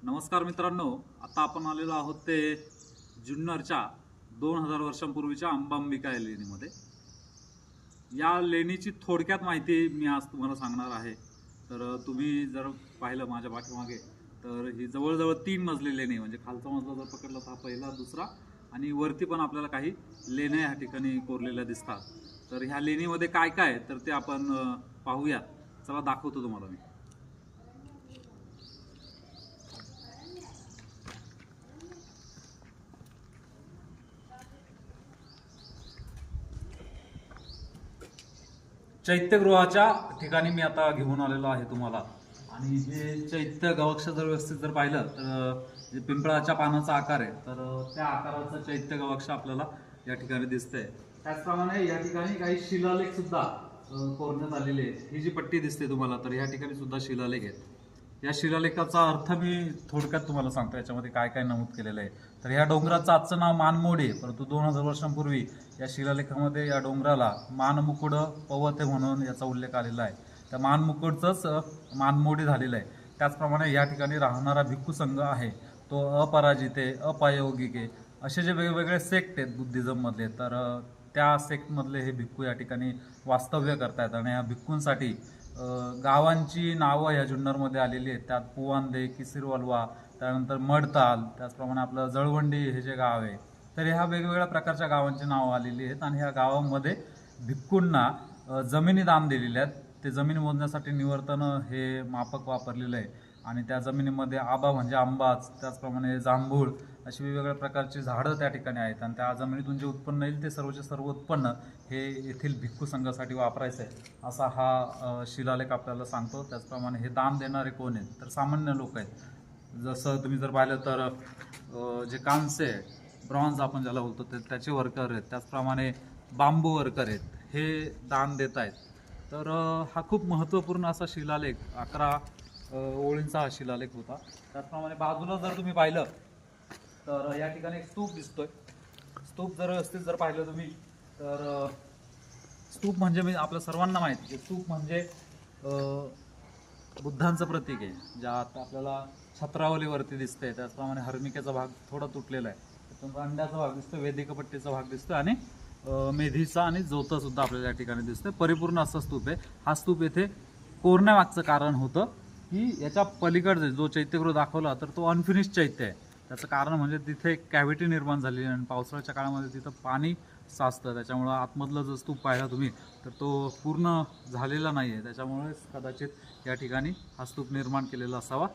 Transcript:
नमस्कार मित्रांनो, आता आपण आलेलो आहोत ते जुन्नरच्या 2000 वर्षांपूर्वीच्या अंबांबिका या लेणीमध्ये. या लेणीची थोडक्यात माहिती मी आज तुम्हाला सांगणार आहे. तर तुम्ही जर पाहिलं माझ्या पाठीमागे, तर ही जवळजवळ 3 मजली लेणी, म्हणजे खालचा मजला जर पकडला तर हा पहिला, दुसरा आणि वरती पण आपल्याला काही लेण्या या ठिकाणी कोरलेल्या दिसतात. तर ह्या लेणीमध्ये काय काय तर ते आपण पाहूयात. चला दाखवतो तुम्हाला मी. चैत्यगृहाच्या ठिकाणी मी आता घेऊन आलेलो आहे तुम्हाला. आणि जे चैत्य गवक्ष जर व्यवस्थित जर पाहिलं तर जे पिंपळाच्या पानाचा आकार आहे, तर त्या आकाराचं चैत्य गवक्ष आपल्याला या ठिकाणी दिसतंय. त्याचप्रमाणे या ठिकाणी काही शिलालेख सुद्धा कोरण्यात आलेले आहेत. ही जी पट्टी दिसते तुम्हाला, तर या ठिकाणी सुद्धा शिलालेख आहेत. या शिलालेखाचा अर्थ मी थोडक्यात तुम्हाला सांगतो, याच्यामध्ये काय काय नमूद केलेलं आहे. तर ह्या डोंगराचं आजचं नाव मानमोड आहे, परंतु 2000 वर्षांपूर्वी या शिलालेखामध्ये या डोंगराला मानमुकुड पवते म्हणून याचा उल्लेख आलेला आहे. त्या मानमुकुडचंच मानमोडी झालेलं आहे. त्याचप्रमाणे या ठिकाणी राहणारा भिक्खू संघ आहे तो अपराजिते, अपायोगिके असे जे वेगवेगळे सेक्ट आहेत बुद्धिझममधले, तर त्या सेक्टमधले हे भिक्खू या ठिकाणी वास्तव्य करतायत. आणि या भिक्खूंसाठी गावांची नावं या जुन्नरमध्ये आलेली आहेत. त्यात पुवांदे, किसिरवलवा, त्यानंतर मडताल, त्याचप्रमाणे आपलं जळवंडी हे जे गाव आहे, तर ह्या वेगवेगळ्या प्रकारच्या गावांची नावं आलेली आहेत. आणि ह्या गावांमध्ये भिक्खूंना जमिनी दान दिलेल्या आहेत. ते जमिनी मोजण्यासाठी निवर्तनं हे मापक वापरलेलं आहे. आणि त्या जमिनीमध्ये आबा म्हणजे आंबाच, त्याचप्रमाणे जांभूळ अशी वेगवेगळ्या प्रकारची झाडं त्या ठिकाणी आहेत. आणि त्या जमिनीतून जे उत्पन्न येईल ते सर्वचे सर्व उत्पन्न हे येथील भिक्खू संघासाठी वापरायचं आहे, असा हा शिलालेख आपल्याला सांगतो. त्याचप्रमाणे हे दान देणारे कोण आहेत, तर सामान्य लोक आहेत. जसं तुम्ही जर पाहिलं तर जे कांस्य आहे, ब्रॉन्झ आपण ज्याला बोलतो, ते त्याचे वर्कर आहेत. त्याचप्रमाणे बांबू वर्कर आहेत, हे दान देत आहेत. तर हा खूप महत्त्वपूर्ण असा शिलालेख, 11 ओळींचा हा शिलालेख होता. त्याचप्रमाणे बाजूला जर तुम्ही पाहिलं तर या ठिकाणी एक स्तूप दिसतोय. स्तूप जर व्यवस्थित जर पाहिलं तुम्ही, तर स्तूप म्हणजे मी आपल्या सर्वांना माहिती आहे, स्तूप म्हणजे बुद्धांचं प्रतीक आहे. ज्यात आपल्याला छत्रावलीवरती दिसतंय. त्याचप्रमाणे हरमिकेचा भाग थोडा तुटलेला आहे, त्यातून अंड्याचा भाग दिसतो, वेदिकपट्टीचा भाग दिसतो, आणि मेधीचा आणि जोतं सुद्धा आपल्याला या ठिकाणी दिसतंय. परिपूर्ण असा स्तूप आहे. हा स्तूप येथे कोरण्यामागचं कारण होतं की याच्या पलीकडे जो चैत्यगृह दाखवला, तर तो अनफिनिश चैत्य आहे. त्याचं कारण म्हणजे तिथे एक कॅव्हिटी निर्माण झाली, आणि पावसाळ्याच्या काळामध्ये तिथं पाणी साचतं. त्याच्यामुळं आतमधला जो स्तूप पाहिला तुम्ही, तर तो पूर्ण झालेला नाही आहे. त्याच्यामुळे कदाचित या ठिकाणी हा स्तूप निर्माण केलेला असावा.